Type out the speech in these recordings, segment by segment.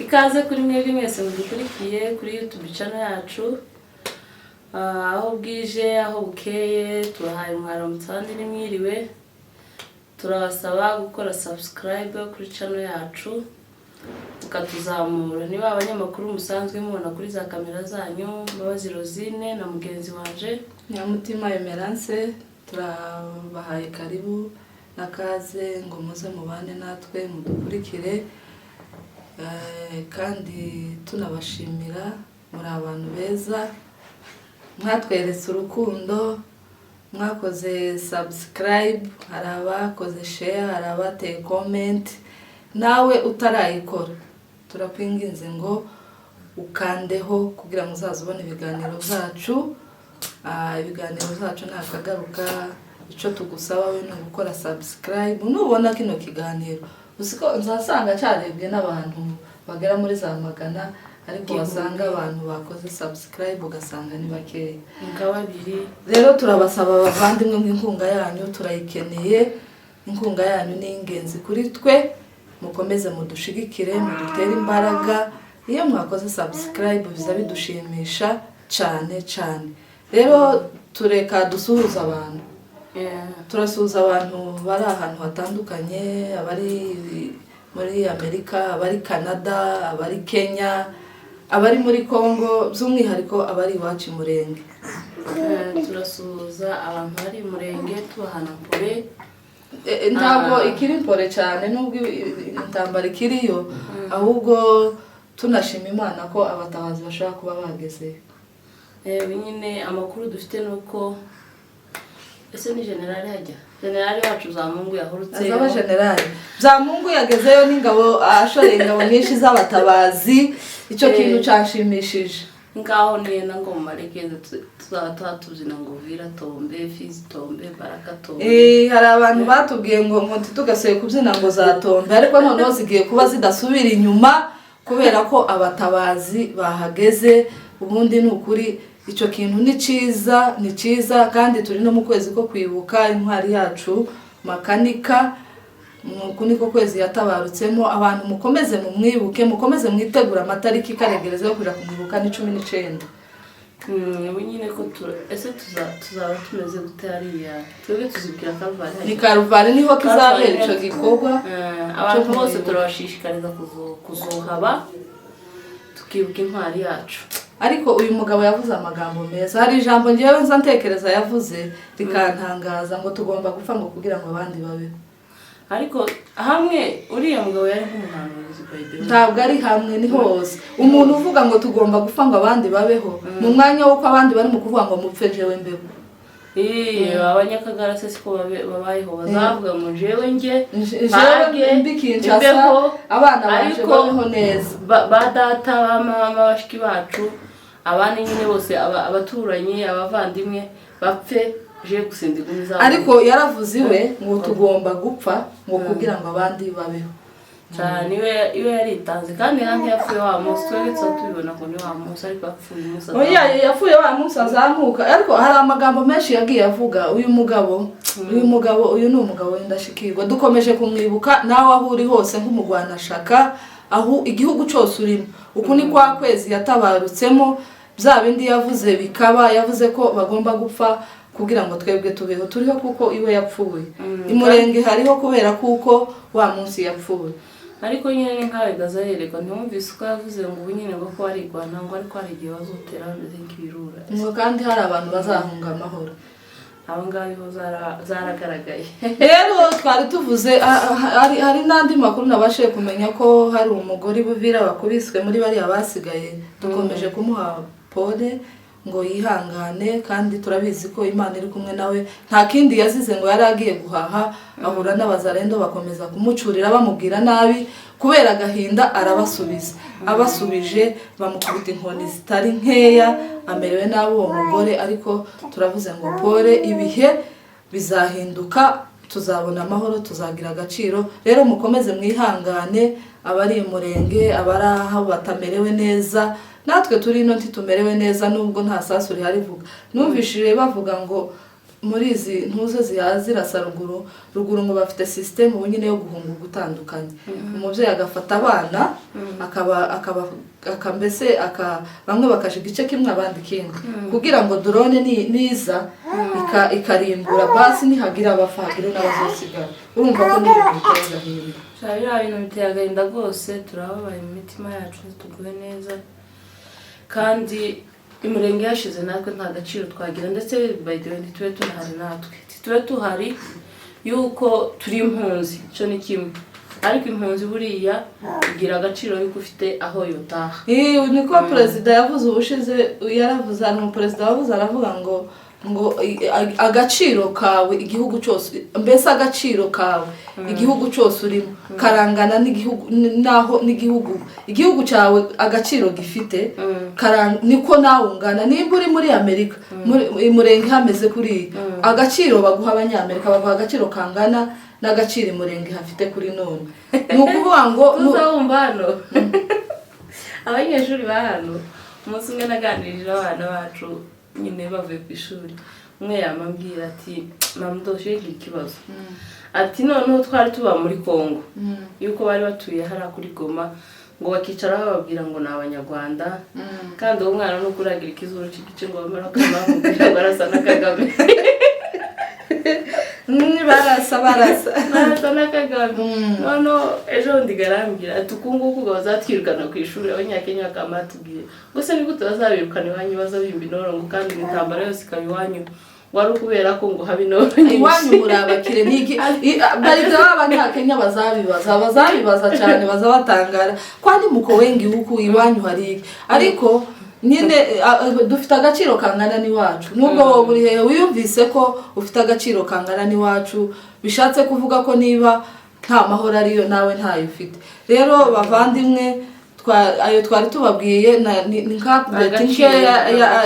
Ikaze kuri mwebwe mwese mudukurikiye kuri YouTube channel yacu. Aho bwije aho bukeye turahaye mwaramutse kandi nimwiriwe. Turabasaba gukora subscribe kuri channel yacu ukatuzamura. Niba abanyamakuru musanzwe mubona kuri za kamera zanyu Mbabazi Rosine na mugenzi wanje Nyamutima Emerance, turabahaye karibu nakaze ngo muze mubane natwe mudukurikire. Kandi tunabashimira muri abantu beza mwatweretse urukundo, mwakoze subscribe, hari abakoze share, hari abateye comment. Nawe utarayikora turakwinginze ngo ukandeho kugira ngo uzazubone ibiganiro byacu. Ibiganiro byacu nakagaruka, icyo tugusaba we no gukora subscribe. Nubona kino kiganiro usiko nzasanga cyarebwe n'abantu bagera muri za magana, ariko wasanga abantu bakoze subscribe ugasanga ni bakeya ngababiri. Rero turabasaba abavandimwe mw'inkunga yanyu, turayikeneye. Inkunga yanyu ni ingenzi kuri twe, mukomeze mudushigikire, mudutere imbaraga. Iyo mwakoze subscribe biza bidushimisha cyane cyane. Rero tureka dusuhuza abantu. Turasuhuza abantu bari ahantu hatandukanye, abari muri Amerika, abari Canada, abari Kenya, abari muri Congo, by'umwihariko abari iwacu Murenge. Turasuhuza abantu bari Murenge tubahana mpore. Ntabwo ikiri mpore cyane nubwo intambara ikiriyo, ahubwo tunashima Imana ko abatabazi bashaka kuba bageze. Nyine amakuru dufite nuko ese ni generali hajya. Generali wacu Zamungu yahurutse. Azaba generali. Zamungu yagezeyo n'ingabo, ashoreye ingabo nyinshi z'abatabazi. Icyo kintu cyashimishije. Ngaho nena ngo marekeze tuzatuzina ngo Vira Tombe, Fizi Tombe, Baraka Tombe. Hari abantu batubwiye ngo tugasoye kubyina ngo za Tombe, ariko noneho zigiye kuba zidasubira inyuma kubera ko abatabazi bahageze. Ubundi ni ukuri icyo kintu ni cyiza, kandi turi no mu kwezi ko kwibuka intwari yacu Makanika. Nuko niko kwezi yatabarutsemo. Abantu mukomeze mumwibuke, mukomeze mwitegura amatariki karegereza yo kuja kumwibuka ni 19. Nyine ko ese tuzaba tumeze gutariya. Twebwe tuzibwira Kalvari. Ni Kalvari niho kizabera ico gikorwa. Abantu bose turabashishikariza kuzohaba tukibuka intwari yacu. Ariko uyu mugabo yavuze amagambo meza. Hari ijambo ngiyewe nza ntekereza yavuze rikantangaza ngo tugomba gupfa ngo kugira ngo abandi babeho. Ariko hamwe uriya mugabo yari nk'umuhanuzi Bible. Ntabwo ari hamwe, ni hose. Umuntu uvuga ngo tugomba gupfa ngo abandi babeho mu mwanya wo ko abandi bari mu kuvuga ngo mupfe jewe mbeho. Abanyakagara se siko babayeho bazavuga ngo jewe nge mbikinshasa abana baje babeho neza. Ba data bamama bashiki bacu abandi nyine bose abaturanyi abavandimwe bapfe je gusinzigumiza. Ariko yaravuze iwe ngo tugomba gupfa ngo kugira ngo abandi babeho. Cyane iwe yaritanze kandi hanze yapfuye wa munsi twegetse tubibona ko ni wa munsi, ariko yapfuye Musa. Yapfuye wa munsi azamuka. Ariko hari amagambo menshi yagiye avuga. Uyu mugabo uyu ni umugabo w'indashikirwa. Dukomeje kumwibuka nawe aho uri hose nk'umugwanashaka, aho igihugu cyose urimo. Uku ni kwa kwezi yatabarutsemo. Bya bindi yavuze bikaba, yavuze ko bagomba gupfa kugira ngo twebwe tubeho. Turiho kuko iwe yapfuye. Imurenge hariho kubera kuko wa munsi yapfuye. Ariko nyine ni nkawe Gazayereka ntumvise uko yavuze ngo ubu nyine ngo ko ari Rwanda ngo ariko hari igihe bazotera bameze nk'ibirura. Ngo kandi hari abantu bazahunga amahoro. Abangabiho zaragaragaye. Rero twari tuvuze hari n'andi makuru nabashe kumenya ko hari umugore Buvira bakubiswe muri bari abasigaye. Dukomeje kumuha pole ngo yihangane, kandi turabizi ko Imana iri kumwe nawe. Nta kindi yazize ngo yari agiye guhaha, ahura n'abazarendo bakomeza kumucurira bamubwira nabi, kubera agahinda arabasubiza. Abasubije bamukubita inkoni zitari nkeya, amerewe nabi uwo mugore. Ariko turavuze ngo pole, ibihe bizahinduka, tuzabona amahoro, tuzagira agaciro. Rero mukomeze mwihangane, abari Murenge, abari aho batamerewe neza. Natwe turi ino ntitumerewe neza nubwo nta sasu rihari vuga. Numvishije bavuga ngo muri izi ntuzo zirasa ruguru ngo bafite system ubu nyine yo guhunga gutandukanye. Umubyeyi agafata abana mbese bamwe bakaje igice kimwe abandi ikindi kugira ngo drone niza ikarimbura basi nihagira abafagira n'abazosigara. Urumva ko n'ibintu biteye agahinda. Biriya bintu biteye agahinda rwose, turababaye mu mitima yacu tuguwe neza, kandi imurenge yashize natwe nta gaciro twagira, ndetse by the way ntitube tunahari natwe, tube tuhari yuko turi impunzi, icyo ni kimwe, ariko impunzi buriya igira agaciro yuko ufite aho yotaha. Niko perezida yavuze ubushize, yaravuze hano perezida wavuze aravuga ngo agaciro kawe igihugu cyose, mbese agaciro kawe igihugu cyose urimo karangana n'igihugu naho igihugu cyawe agaciro gifite niko nawe ungana. Nimba uri muri Amerika imurenge hameze kuri agaciro baguha abanyamerika baguha agaciro kangana n'agaciro imurenge hafite kuri none. Ni ukuvuga ngo tuzawumva hano abanyeshuri ba hano umunsi umwe naganirije abana bacu nyine bavuye ku ishuri, umwe yamambwira ati mama ndoshe ikibazo, ati noneho twari tuba muri Kongo yuko bari batuye hariya kuri Goma, ngo bakicara bababwira ngo ni Abanyarwanda, kandi uwo mwana no kuragira ikizuru cy'igice ngo bamara kumubwira ngo arasa na Kagame. barasa na Kagame. Noneho ejo ndi garambira ati ukunguku bazatwirukana ku ishuri, abanyakenya bakamatubwiye ngo se ni gute bazabirukana iwanyu bazabimba inorongo kandi intambara yose ikaba iwanyu, wari kubera ko ngo habe inorongo iwanyu muri abakire niki bariza abanyakenya bazabibaza cyane, bazabatangara kwani muko wengi huku iwanyu hari, ariko nyine dufite agaciro kangana n'iwacu. Nubwo buri hehe wiyumvise ko ufite agaciro kangana n'iwacu, bishatse kuvuga ko niba nta mahoro ariyo nawe ntayo ufite. Rero bavandimwe, ayo twari tubabwiye ni nk'update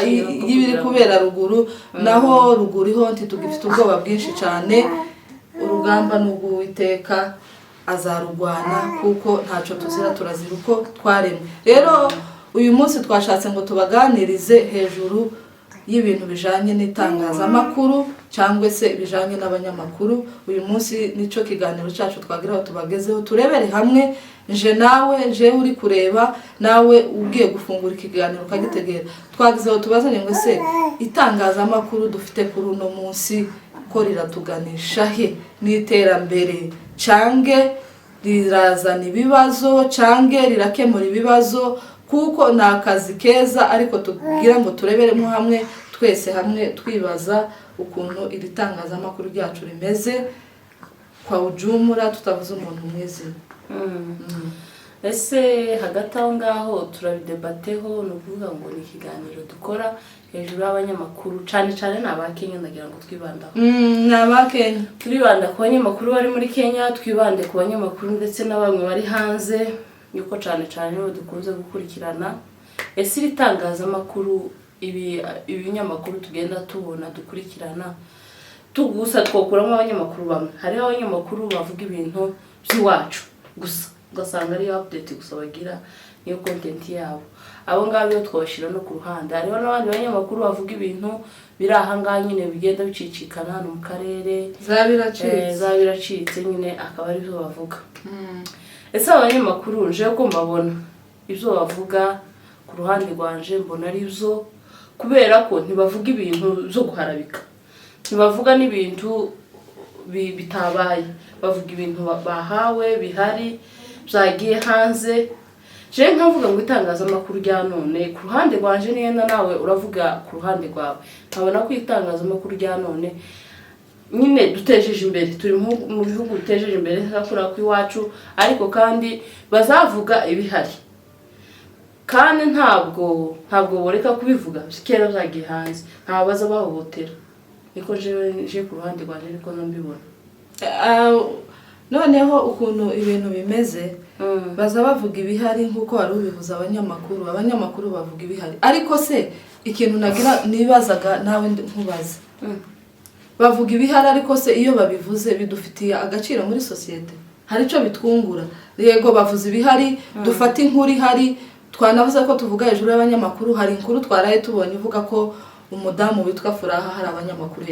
y'ibiri kubera ruguru, naho ruguru ho ntitugifite ubwoba bwinshi cyane. Urugamba n'Uwiteka azarugwana kuko ntacyo tuzira, turazira uko twaremwe. Rero uyu munsi twashatse ngo tubaganirize hejuru y'ibintu bijanye n'itangazamakuru cyangwa se bijanye n'abanyamakuru. Uyu munsi nico kiganiro cyacu twagiraho tubagezeho, turebere hamwe nje uri kureba nawe ugiye gufungura ikiganiro ukagitegera. Twagizeho tubazanye ngo se itangazamakuru dufite kuri uno munsi ko riratuganisha he n'iterambere, cange rirazana ibibazo, cange rirakemura ibibazo, kuko ni akazi keza, ariko tugira ngo tureberemo hamwe twese hamwe twibaza ukuntu iri tangazamakuru ryacu rimeze kwa ujumura, tutavuze umuntu mwizina. Ese hagati aho ngaho turabidebateho, ni ukuvuga ngo ni ikiganiro dukora hejuru y'abanyamakuru, cyane cyane n'abakenya, ndagira ngo twibandaho n'abakenya, turibanda ku banyamakuru bari muri Kenya, twibande ku banyamakuru ndetse n'abamwe bari hanze, yuko cyane cyane nibo dukunze gukurikirana. Ese iri tangazamakuru ibinyamakuru tugenda tubona dukurikirana, tugusa twokuramo abanyamakuru bamwe, hariho abanyamakuru bavuga ibintu by'iwacu gusa, ugasanga ari update gusa bagira niyo content yabo, abo ngabo yo twabashira no ku ruhande. Hariho n'abandi banyamakuru bavuga ibintu biri ahanga nyine bigenda bicicikana hano mu karere, zabiracitse nyine akaba ari byo bavuga. Ese abanyamakuru nje ko mbabona ibyo bavuga ku ruhande rwanje, mbona ari byo, kubera ko ntibavuga ibintu byo guharabika, ntibavuga n'ibintu bitabaye, bavuga ibintu bahawe bihari byagiye hanze. Je nkavuga ngo itangazamakuru rya none ku ruhande rwanje, niyenda nawe uravuga ku ruhande rwawe, nkabona ko itangazamakuru rya none nyine dutejeje imbere, turi mu bihugu dutejeje imbere nkakura ku iwacu, ariko kandi bazavuga ibihari, kandi ntabwo boreka kubivuga kera byagiye hanze, ntabaza bahohotera. Niko je ku ruhande rwanje niko nambibona. Noneho ukuntu ibintu bimeze, baza bavuga ibihari nkuko wari ubivuza abanyamakuru bavuga ibihari, ariko se ikintu nagira nibazaga nawe nkubaza, bavuga ibihari ariko se iyo babivuze bidufitiye agaciro muri societe, hari ico bitwungura? Yego bavuze ibihari, dufata inkuru ihari, twanavuze ko tuvuga hejuru y'abanyamakuru. Hari inkuru twaraye tubonye ivuga ko umudamu witwa Furaha hari abanyamakuru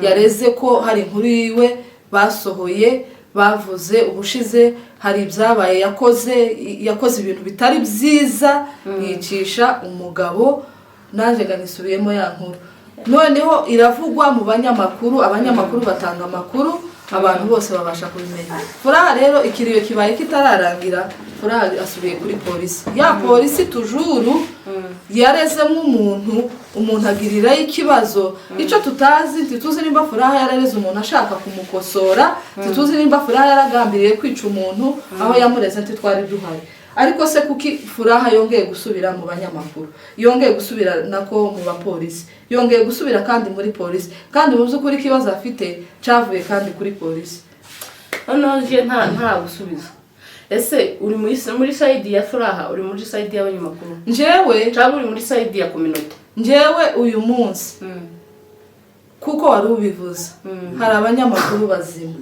yareze ko hari inkuru yiwe basohoye bavuze ubushize hari ibyabaye yakoze ibintu bitari byiza yicisha umugabo najeganisubiyemo ya nkuru noneho iravugwa mu banyamakuru abanyamakuru batanga amakuru abantu bose babasha kubimenya Furaha rero ikiriyo kibaye kitararangira Furaha asubiye kuri polisi ya polisi tujuru yarezemo umuntu agirirayo ikibazo icyo tituzi nimba Furaha yarareze umuntu ashaka kumukosora tituzi nimba Furaha yaragambiriye kwica umuntu aho yamureze twari duhari ariko se kuki Furaha yongeye gusubira mu banyamakuru yongeye gusubira nako mu bapolisi yongeye gusubira kandi muri polisi kandi mu by'ukuri kibazo afite cyavuye kandi kuri polisi nje nta gusubiza ese uri muri side ya Furaha uri muri side y'abanyamakuru njewe cyangwa uri muri side ya community njewe uyu munsi kuko wari ubivuze hari abanyamakuru bazima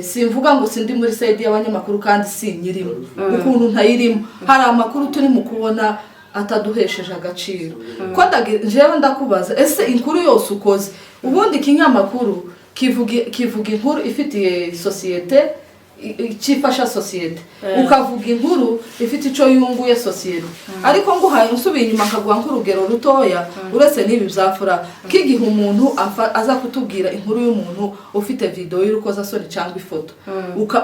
simvuga ngo sindi muri side y'abanyamakuru kandi sinyirimo ukuntu ntayirimo hari amakuru turi mu kubona ataduhesheje agaciro ko jewe ndakubaza ese inkuru yose ukoze ubundi ikinyamakuru kivuga inkuru ifitiye societe ikifasha societe ukavuga inkuru ifite ico yunguye societe ariko ngo haye nsubiye inyuma akaguha nk'urugero rutoya uretse nibi byafura kigihe umuntu aza kutubwira inkuru y'umuntu ufite video y'urukoza sori cyangwa ifoto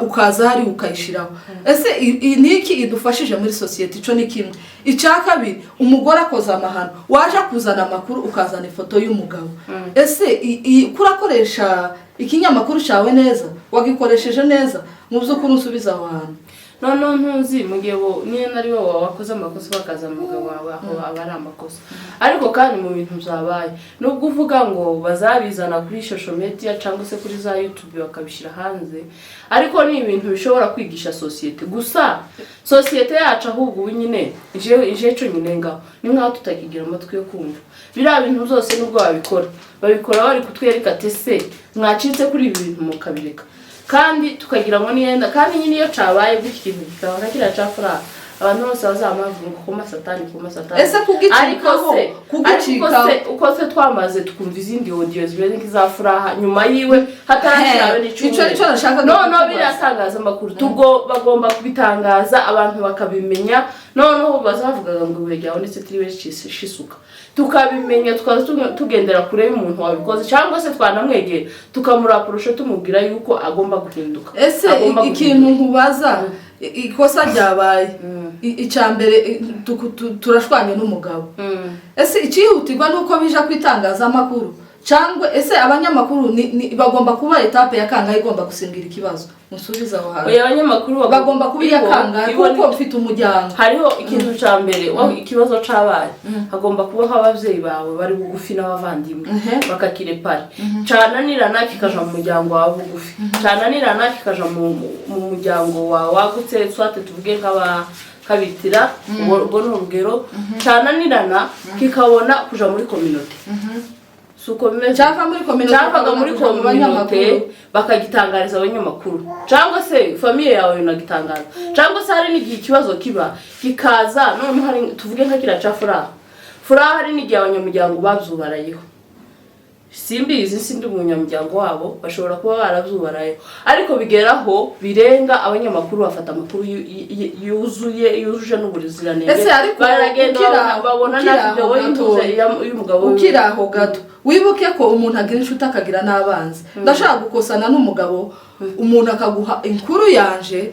ukaza hari ukayishiraho ese niki idufashije muri societe ico ni kimwe icakabiri umugore akoza amahano waje kuzana amakuru ukazana ifoto y'umugabo ese kurakoresha ikinyamakuru cyawe neza wagikoresheje neza mu by'ukuri usubiza abantu no ntuzi mugebo niyo nari wowe wakoze amakosa bakazana umugabo wawe aho abari amakosa ariko kandi mu bintu byabaye nubwo uvuga ngo bazabizana kuri social media cyangwa se kuri za YouTube bakabishira hanze ariko ni ibintu bishobora kwigisha societe gusa societe yacu ahubwo nyine ije cyo nyine ngaho ni nkaho tutakigira amatwi yo kumva bira bintu byose nubwo babikora bari kutwereka tese mwacitse kuri ibi bintu mukabireka kandi tukagira ngo niyenda kandi nyine iyo cabaye gutyikintu kikaba nakira cafura abantu bose bazamavuga ko masatani ese kugicikaho uko se twamaze tukumva izindi audio zibere nk'izafuraha nyuma yiwe hatarashirabe n'icyo no biratangaza amakuru bagomba kubitangaza abantu bakabimenya noneho bazavugaga ngo bwejyaho ndetse tiriwe shisuka tukabimenya tugendera kure y'umuntu wabikoze cyangwa se twanamwegera tukamuraporosha tumubwira yuko agomba guhinduka ese ikintu nkubaza ikosa ryabaye icambere turashwanye n'umugabo ese ikihutirwa nuko bija kwitangaza amakuru cyangwa ese abanyamakuru bagomba kuba etape ya kangahe igomba gusingira ikibazo musubiza aho hantu abanyamakuru bagomba kubiya kangahe kuko mfite umuryango hariho ikintu cyambere ikibazo cabaye hagomba kuba abavyeyi bawe bari bugufi n'abavandimwe bakakirepara cananirana kikaja mu muryango wa bugufi cananirana kikaja mu muryango wa wagutse swate tuvuge kabitira ubwo n'urugero cananirana kikabona kuja muri community suko bimeze cyava muri community bakagitangariza abanyamakuru cyangwa se famille yawe inagitangaza cyangwa se hari n'igihe ikibazo kiba kikaza none hari tuvuge nka kira ca Furaha hari n'igihe abanyamuryango bavyubarayeho simbizi sindi umunyamuryango wabo bashobora kuba baravyubaraye ariko bigeraho birenga abanyamakuru bafata amakuru yujuje n'ubuziranenge baragenda babona na video y'umugabo ukiraho gato wibuke ko umuntu agira inshuti akagira n'abanzi ndashaka gukosana n'umugabo umuntu akaguha inkuru yanje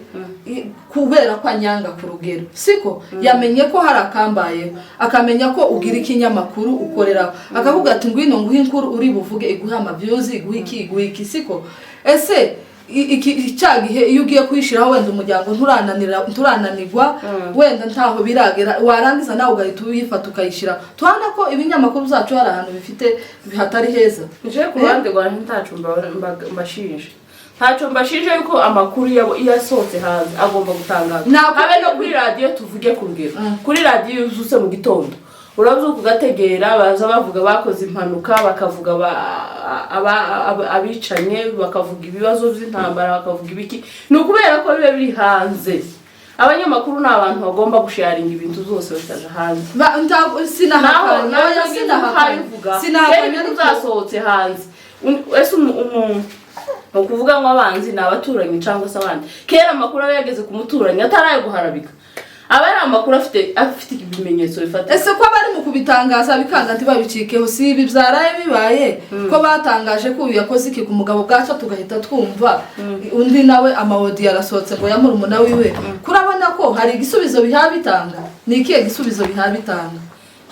kubera ko anyanga ku rugero siko yamenye ko hari akambaye akamenya ko ugira ikinyamakuru ukorera akavuga ati ngwino nguhe inkuru uri buvuge iguha amaviews iguha iki siko ese icyagihe iyo ugiye kwishiraho wenda umuryango nturananirwa wenda ntaho biragera warangiza nawe ugahita uyifata ukayishira twana ko ibinyamakuru zacu hari ahantu bifite bihatari heza nje ku bande rwa ntacu mbashinje ntacyo mbashije yuko amakuru yasohotse hanze agomba gutangaza habe no kuri radio tuvuge ku rugero kuri radio yuzuse mu gitondo uravuga ugategera baza bavuga bakoze impanuka bakavuga abicanye bakavuga ibibazo by'intambara bakavuga ibiki no kubera ko bibe biri hanze abanyamakuru ni abantu bagomba gusharinga ibintu zose bitaje hanze sinahakanye uzasohotse hanze ese umuntu ukuvuga ngo abanzi ni abaturanyi cyangwa se abandi kera amakuru aba yageze ku muturanyi ataraye guharabika aba ari amakuru afite ibimenyetso bifata ese ko bari mu kubitangaza bikanga ntibabicikeho si ibi byaraye bibaye ko batangaje ko yakoze iki ku mugabo bwacu tugahita twumva undi nawe amawodi yarasohotse ngo yamura umuna wiwe kurabona ko hari igisubizo bihabitanga ni ikihe gisubizo bihabitanga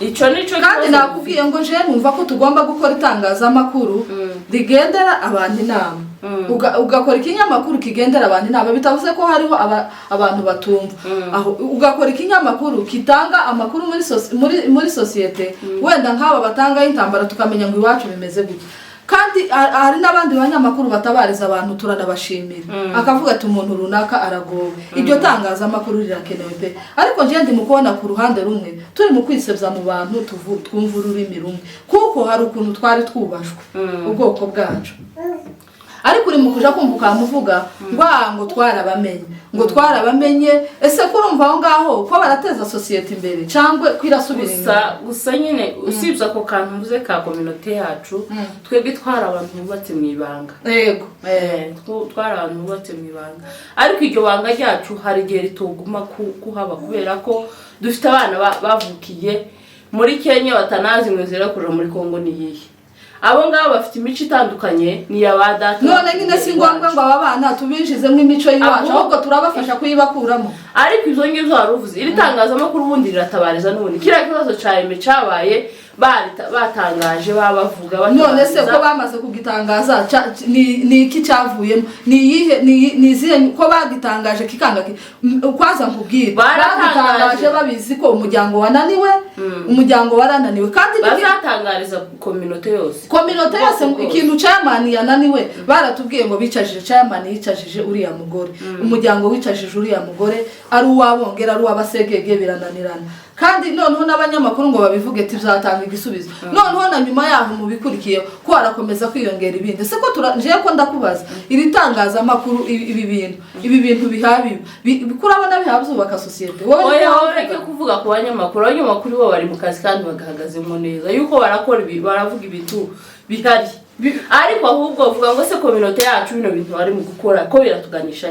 ico nico kandi nakubwiye ngo je numva ko tugomba gukora itangazamakuru rigendera abantu inama ugakora ikinyamakuru kigendera abantu inama bitavuze ko hariho abantu batumva aho ugakora ikinyamakuru kitanga amakuru muri societe wenda nk'aba batanga intambara tukamenya ngo iwacu bimeze gute kandi hari n'abandi banyamakuru batabariza abantu turanabashimira akavuga ati umuntu runaka aragowe iryo tangazamakuru rirakenewe pe ariko nje ndi mukubona ku ruhande rumwe turi mu kwisebya mu bantu twumva ururimi rumwe kuko hari ukuntu twari twubashwe ubwoko bwacu ariko uri mukuja kumva ukamuvuga ngo twarabamenye ese kurumva aho ngaho ko barateza societe imbere cyangwa kwirasubira inyuma gusa nyine usibye ako kantu mvuze ka community yacu twebwe twara abantu bubatse mu ibanga yego twara abantu bubatse mu ibanga ariko iryo banga ryacu hari igihe rituguma kuhaba kubera ko dufite abana bavukiye muri Kenya batanazi mu nzira kuja muri Kongo niyihe abo ngabo bafite imico itandukanye ni yabadata none nyine si ngombwa ngo aba bana tubinjizemo imico y'iwacu ahubwo turabafasha kuyibakuramo ariko izo ngizo waruvuze iri tangazamakuru ubundi riratabariza n'ubundi kiriya kibazo cyaye cabaye batangaje babavuga none se ko bamaze kugitangaza ni iki cyavuyemo ni izihe ko bagitangaje kikanga kwaza nkubwira bagitangaje babizi ko umuryango wananiwe umuryango warananiwe kandi bazatangariza community yose ikintu chairman yananiwe baratubwiye ngo bicajije chairman yicajije uriya mugore umuryango wicajije uriya mugore ari uwabongera ari uwabasegege birananirana kandi noneho n'abanyamakuru ngo babivuge ati bizatanga igisubizo noneho na nyuma yaho mu bikurikiye ko arakomeza kwiyongera ibindi se ko nje ko ndakubaza iri tangazamakuru ibi bintu bihabi bikurabona bihabuzubaka societe wowe reke kuvuga ku abanyamakuru bo bari mu kazi kandi bagahagazemo neza yuko baravuga ibintu bihari ariko ahubwo uvuga ngo se community yacu bino bintu bari mu gukora ko biratuganisha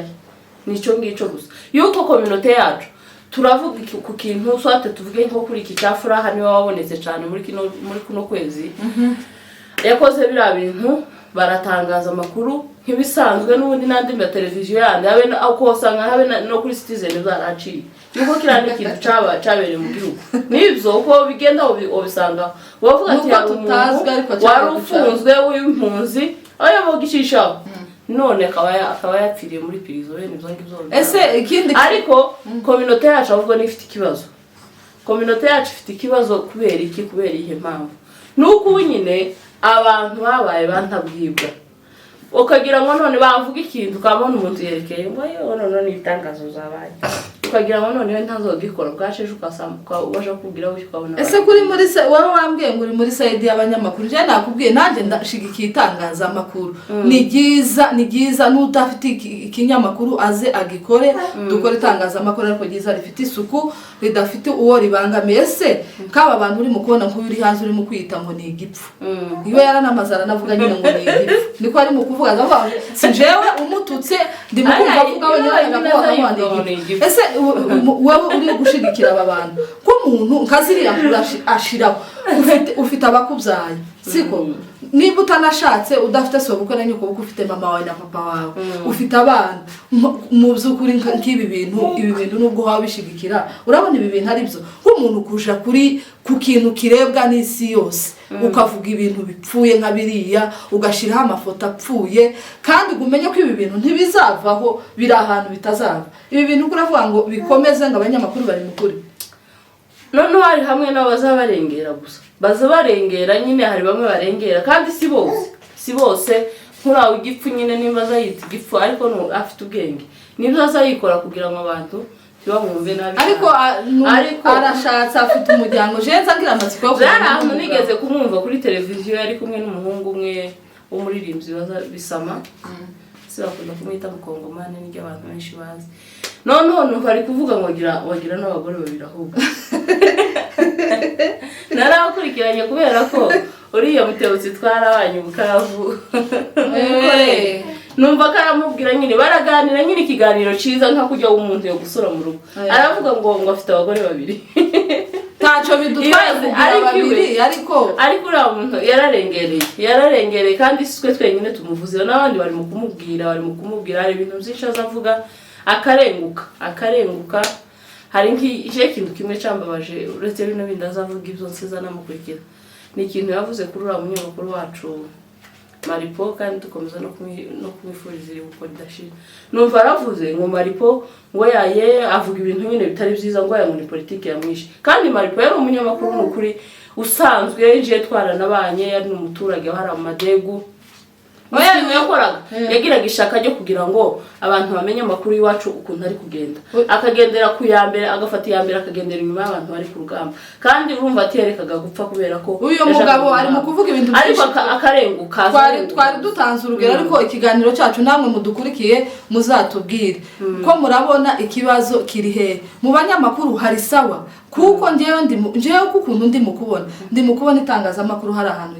nico ngico gusa yuko community yacu turavuga ku kintu swate tuvuge nko kuri iki cya Furaha niwe wabonetse cyane muri kuno kwezi yakoze bira bintu baratangaza amakuru nk'ibisanzwe n'ubundi nandi mba televiziyo yandi abe uko usanga habe no kuri Citizen zaraciye yuko kirandi kintu cabereye mu gihugu nibyo uko bigenda ubisanga wavuga ati warufunzwe w'impunzi ayo bogishisha none akaba yapfiriye muri prison nibyo ngibyo ese ikindi ariko community yacu ahubwo nifite ikibazo community yacu ifite ikibazo kubera ihe mpamvu nuko nyine abantu babaye bantabwibwa ukagira ngo none bavuga ikintu kabona umuntu yerekeye ngo none itangazo zabaye ukagira ngo none ntazogikora bwasheje ukasambuka ubasha kubwira aho ukabona ese kuri muri wowe wambwiye ngo uri muri side y'abanyamakuru je nakubwiye nanjye ndashigikiye itangazamakuru ni giza n'udafite ikinyamakuru aze agikore dukora itangazamakuru ariko giza rifite isuku ridafite uwo ribangamiye se kaba abantu uri mu kubona ko uri hanze uri mu kwita ngo ni igipfu iyo yaranamazara navuga nyine ngo ni igipfu niko ari mu kuvuga ngo sinjewe umututse ndi mu kumva avuga we ese wowe uri gushigikira aba bantu ko umuntu nkaziriya ashiraho ufite abakubyaye siko niba utanashatse udafite sobukwe na nyuko ufite mama wawe na papa wawe ufite abana mu byukuri nk'ibi bintu nubwo hawe bishigikira urabona ibi bintu ari byo nk'umuntu kuja ku kintu kirebwa n'isi yose ukavuga ibintu bipfuye nka biriya ugashiraho amafoto apfuye kandi umenye ko ibi bintu ntibizavaho biri ahantu bitazava ibi bintu kuravuga ngo bikomeze ngo abanyamakuru bari mukuri none hari hamwe n'abazabarengera gusa bazabarengera nyine hari bamwe barengera kandi si bose nkurawe igipfu nyine nimba azayita igipfu ariko afite ubwenge nibyo azayikora kugira ngo abantu bamwumve nabi ariko arashatse afite umuryango jenza ngira amatsiko yo kumuntu nigeze kumwumva kuri televiziyo yari kumwe n'umuhungu umwe w'umuririmbyi bisama bakunda kumwita mukongomane n'ibyo abantu benshi bazi noneho numva ari kuvuga ngo wagira n'abagore babiri ahubwo narakurikiranye kubera ko uriya Mutebutsi twarabanye Bukavu numva karamubwira nyine baraganira nyine ikiganiro ciza nka kujya umuntu yo gusura mu rugo aravuga ngo afite abagore babiri tacho bidutwaye babiri ariko uriya muntu yararengereye kandi sitwe twenyine tumuvuze n'abandi bari mu kumubwira hari ibintu byinshi azavuga akarenguka hari ikintu kimwe cyambabaje uretse bino bindi azavuga ibyo nsiza namukurikira ni ikintu yavuze kuri uriya munyamakuru wacu Maripo kandi dukomeza no kumwifuriza gukora idashira numva aravuze ngo Maripo ngo yaye avuga ibintu nyine bitari byiza ngo muri politiki yamwishe kandi Maripo yari umunyamakuru n'ukuri usanzwe je twaranabanye yari n'umuturage hari amadegu oya yakoraga yagiraga ishaka ryo kugira ngo abantu bamenye amakuru y'iwacu ukuntu ari kugenda akagendera ku yambere agafata yambere akagendera inyuma y'abantu bari ku rugamba kandi urumva atiyerekaga gupfa kubera ko uyu mugabo ari mu kuvuga ibintu byinshi ariko akarenguka twari dutanze urugero ariko ikiganiro cyacu namwe mudukurikiye muzatubwire ko murabona ikibazo kiri he mu banyamakuru hari sawa kuko njewe kukuntu ndi mukubona itangazamakuru hari ahantu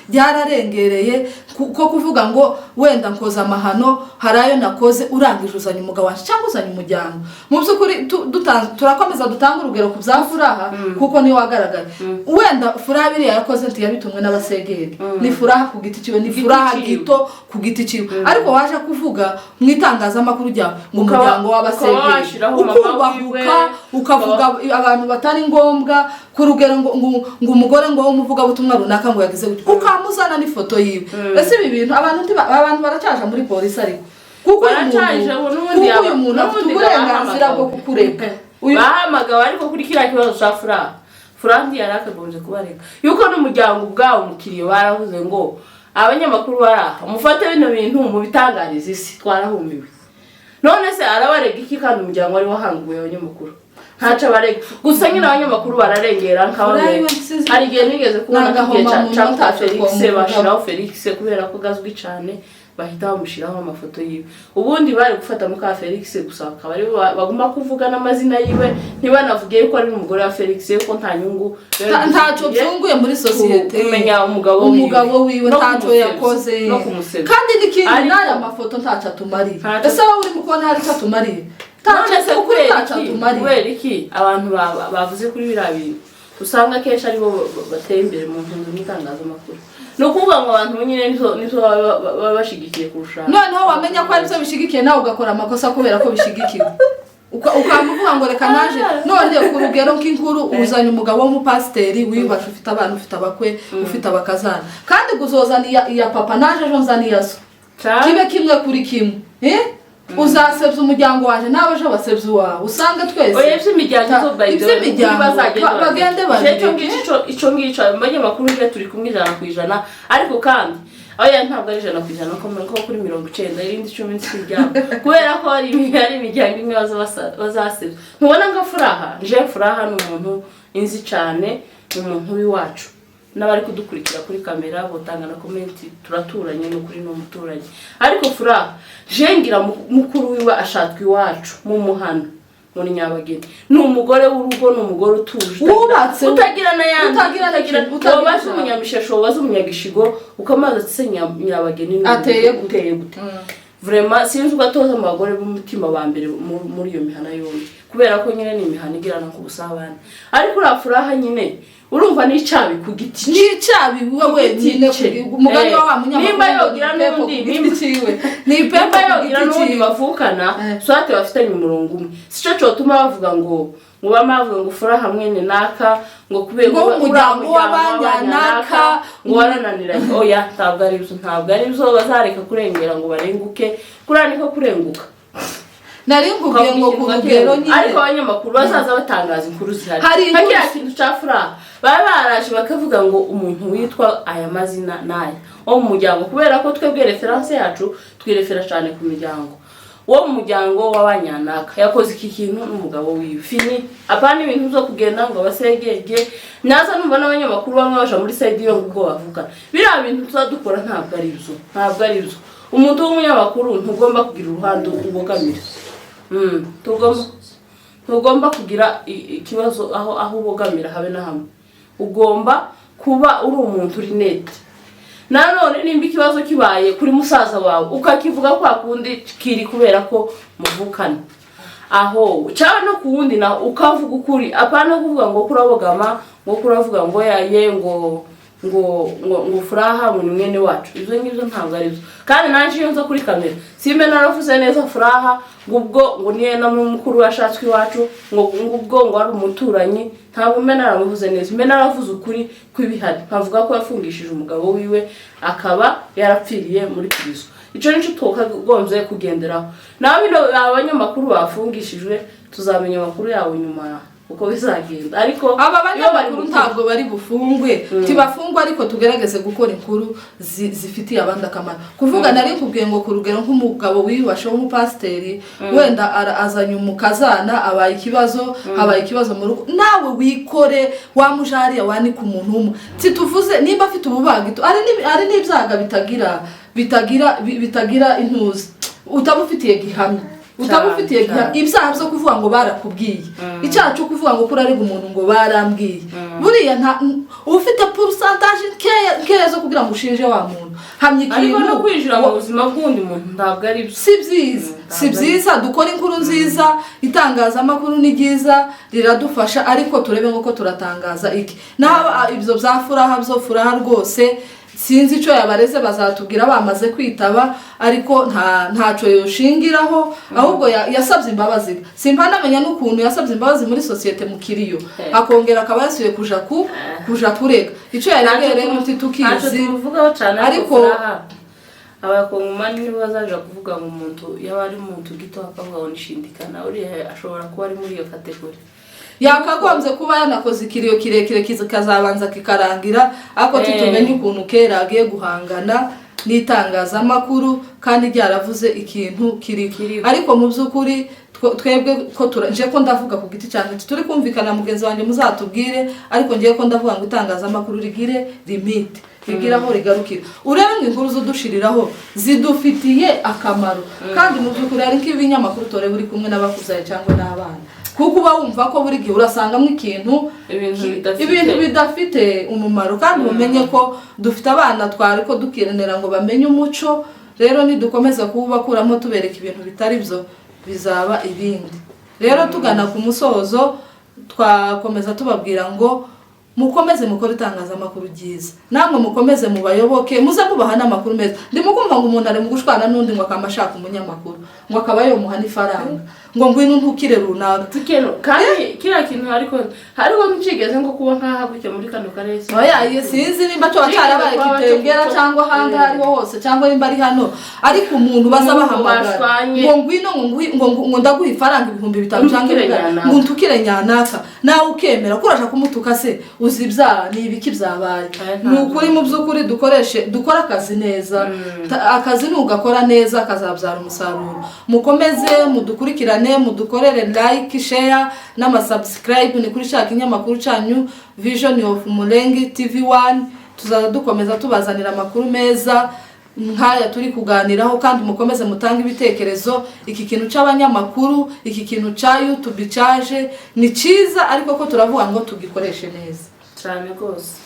ryararengereye ko kuvuga ngo wenda nkoza amahano harayo nakoze urangije uzanye umugabo wacu cyangwa uzanye umuryango mu by'ukuri turakomeza dutanga urugero ku bya Furaha kuko ni wagaragaye wenda Furaha biriya yakoze ntiyabitumwe n'abasegeri ni Furaha ku giti ciwe ni Furaha gito ku giti ciwe ariko waje kuvuga mu itangazamakuru rya mu muryango w'abasegeri ukavuga abantu batari ngombwa ku rugero ngo umugore ngo umuvuga butumwa runaka ngo yagize ukamuzana n'ifoto yiwe ese ibi bintu abantu baracaje muri polisi ariko kuko uyu muntu afite uburenganzira bwo kukureka bahamagawe ariko kuri kiriya kibazo cya Furaha yarakagombye kubareka yuko n'umuryango ubwawo umukiriye baravuze ngo abanyamakuru baraha umufate bino bintu mu bitangariza isi twarahumiwe none se arabarega iki kandi umuryango wari wahanguye abanyamakuru ntaca barega gusa nyine abanyamakuru bararengera nk'abamwe hari igihe nigeze kubona cya Felix bashiraho Felix kubera ko gazwi cyane bahita bamushiraho amafoto yiwe ubundi bari gufata muka Felix gusa akaba ari baguma kuvuga n'amazina yiwe ntibanavuge yuko ari umugore wa Felix yuko nta nyungu ntaco byunguye muri societe kumenya umugabo wiwe ntaco yakoze kandi n'ikindi n'aya mafoto ntaco atumariye ese wowe uri mukona hari atumariye kubera iki abantu bavuze kuri biriya bintu usanga kenshi aribo bateye imbere mu ntunzi n'itangazamakuru no kuvuga ngo abantu nyine nizo baba bashigikiye kurusha noneho wamenya ko ari byo bishigikiye nawe ugakora amakosa kubera ko bishigikiwe ukamuvuga ngo reka naje none ku rugero nk'inkuru uzanye umugabo w'umupasiteri wiyubasha ufite abantu ufite abakwe ufite abakazana kandi guzozana iya papa naje ejo nzaniye so kibe kimwe kuri kimwe uzasebya umuryango waje nawe ejo basebya uwawe usanga twese oya iby'imiryango bagende icyo ngicyo abanyamakuru je turi kumwe 100% ariko kandi oya ntabwo ari 100% ko kuri 90 irindi 10 n'ikijyamo kubera ko ari imiryango imwe bazasebya ntubona ngo Furaha ni umuntu inzi cyane ni umuntu w'iwacu n'abari kudukurikira kuri kamera botanga na comment turaturanye no kuri no muturanye ariko Furaha jengira mukuru wiwe ashatwa iwacu mu muhano muri Nyabageni ni umugore w'urugo ni umugore utuje utagira na yandi utagira umunyamishesho wazo umunyagishigo ukamaza tsenya Nyabageni ateye gute vraiment sinzi ugatoza amagore b'umutima wa mbere muri iyo mihana yombi kubera ko nyine ni imihana igirana ku busabane ariko Furaha nyine urumva ni icabi ku giti wowe nyine umugani wa munyamakuru nimba yogira n'undi ni pepa yogira n'undi bavukana swate bafitanye umurongo umwe sico cyotuma bavuga ngo bamavuga ngo Furaha mwene naka ngo kubera umuryango w'abanyanaka ngo warananiranye oya ntabwo ari byo bazareka kurengera ngo barenguke kuraniko kurenguka nari ngubwiye ngo ku rugero nyine ariko abanyamakuru bazaza batangaza inkuru zihari hagira ikintu cya Furaha baba baraje bakavuga ngo umuntu witwa aya mazina naya wo mu muryango kubera ko twebwe reference yacu twirefera cyane ku miryango wo mu muryango w'abanyanaka yakoze iki kintu n'umugabo wiwe fini apana ibintu byo kugenda ngo basegege naza numva n'abanyamakuru bamwe baje muri side yo ngo bavuga biriya bintu tuzadukora ntabwo ari byo umuntu w'umunyamakuru ntugomba kugira uruhando ubogamira ntugomba kugira ikibazo aho ubogamira habe na hamwe. Ugomba kuba uri umuntu uri nete. Nanone nimba ikibazo kibaye kuri musaza wawe ukakivuga kwa kundi kiri kubera ko muvukana, aho cyane no kuwundi na ukavuga ukuri, apana kuvuga ngo kurabogama, ngo kuravuga ngo yaye ngo furaha mu mwene wacu. Izo ngibyo ntabwo ari byo. Kandi nanje iyo nza kuri kamera simbe naravuze neza furaha ngo niye na mukuru washatswe iwacu ngo ari umuturanyi, ntabwo mbe naramuvuze neza. Mbe naravuze ukuri kw'ibihari, nkavuga ko yafungishije umugabo wiwe akaba yarapfiriye muri Kristo. Ico nico twokagombye kugenderaho. Nawe bino abanyamakuru bafungishijwe tuzamenya amakuru yabo nyuma uko bizagenda. Ariko aba banyamakuru ntabwo bari bufungwe, tibafungwa ariko tugerageze gukora inkuru zifitiye abandi akamaro. Kuvuga nari kubwiye ngo kurugero nk'umugabo wiyubashe w'umupasteri wenda azanye umukazana abaye ikibazo mu rugo, nawe wikore wamujariya wani ku muntu umwe. Tuvuze niba afite ububagito ari n'ibyaga bitagira intuzi, utabufitiye gihamya, utabufitiye ibyaha byo kuvuga ngo barakubwiye, icyaha cyo kuvuga ngo kurarega umuntu ngo barambwiye, buriya ufite pourcentage keya zo kugira ngo ushinje wa muntu. Hamye ariko no kwinjira mu buzima bw'undi muntu ntabwo ari byo. Si byiza. Dukora inkuru nziza, itangazamakuru ni byiza, riradufasha, ariko turebe ngo turatangaza iki. Naho ibyo bya furaha rwose sinzi ico yabareze bazatubwira bamaze kwitaba, ariko ntaco yoshingiraho, ahubwo yasabye imbabazi. Simpa namenya n'ukuntu yasabye imbabazi muri societe mu kiriyo, akongera akaba yasuye kuja kurega. Ico yaragere muti tukizi, ariko abakongomani nibo bazaje kuvuga ngo umuntu yabari umuntu gito akavuga ngo nishindikana, uri ashobora kuba ari muri iyo kategori. Yakagombye kuba yanakoze ikiriyo kirekire kikazabanza kikarangira, ako tutumenye ukuntu kera agiye guhangana n'itangazamakuru kandi ryaravuze ikintu kiri. Ariko mu by'ukuri twebwe ko nje ko ndavuga ku giti cyane turi kumvikana mugenzi wanjye muzatubwire, ariko ngiye ko ndavuga ngo itangazamakuru rigire limite, rigira aho rigarukira. Urebe ngo inkuru zo dushiriraho zidufitiye akamaro, kandi mu by'ukuri ari nk'ibinyamakuru tore buri kumwe n'abakuzaye cyangwa n'abana, kuko uba wumva ko buri gihe urasangamo ibintu bidafite umumaro. Kandi umenye ko dufite abana twari ko dukirenera ngo bamenye umuco. Rero nidukomeza kubakuramo tubereka ibintu bitari byo bizaba ibindi. Rero tugana ku musozo twakomeza tubabwira ngo mukomeze mukora itangazamakuru ryiza, namwe mukomeze mubayoboke, muze mubaha n'amakuru meza. Ndimukumva ngo umuntu ari mu gushwana n'undi ngo akamashaka umunyamakuru ngo akaba yomuha n'ifaranga ngo ngwino ntukire runaka kandi kira kintu ariko hariho n'ikigeze ngo kuba nkaha gutya muri kano karese. Oya sinzi nimba cyo cyarabaye kitengera cyangwa hanga hariho hose cyangwa nimba ari hano, ariko umuntu bazabahamagara ngo ngwino ngo ndaguha ifaranga 5,000 cyangwa ngo ntukire nyanaka, nawe ukemera kurasha kumutuka se uzibya ni ibiki byabaye. Nukuri mu by'ukuri dukora akazi neza, akazi nugakora neza kazabyara umusaruro. Mukomeze mudukurikirane, mudukorere like, share n'amasubscribe ni kuri shaka inyamakuru cyanyu Vision of Mulenge TV1. Tuzaza dukomeza tubazanira amakuru meza nkaya turi kuganiraho, kandi mukomeze mutanga ibitekerezo. Iki kintu cy'abanyamakuru, iki kintu cya YouTube cyaje ni cyiza, ariko ko turavuga ngo tugikoreshe neza cyane rwose.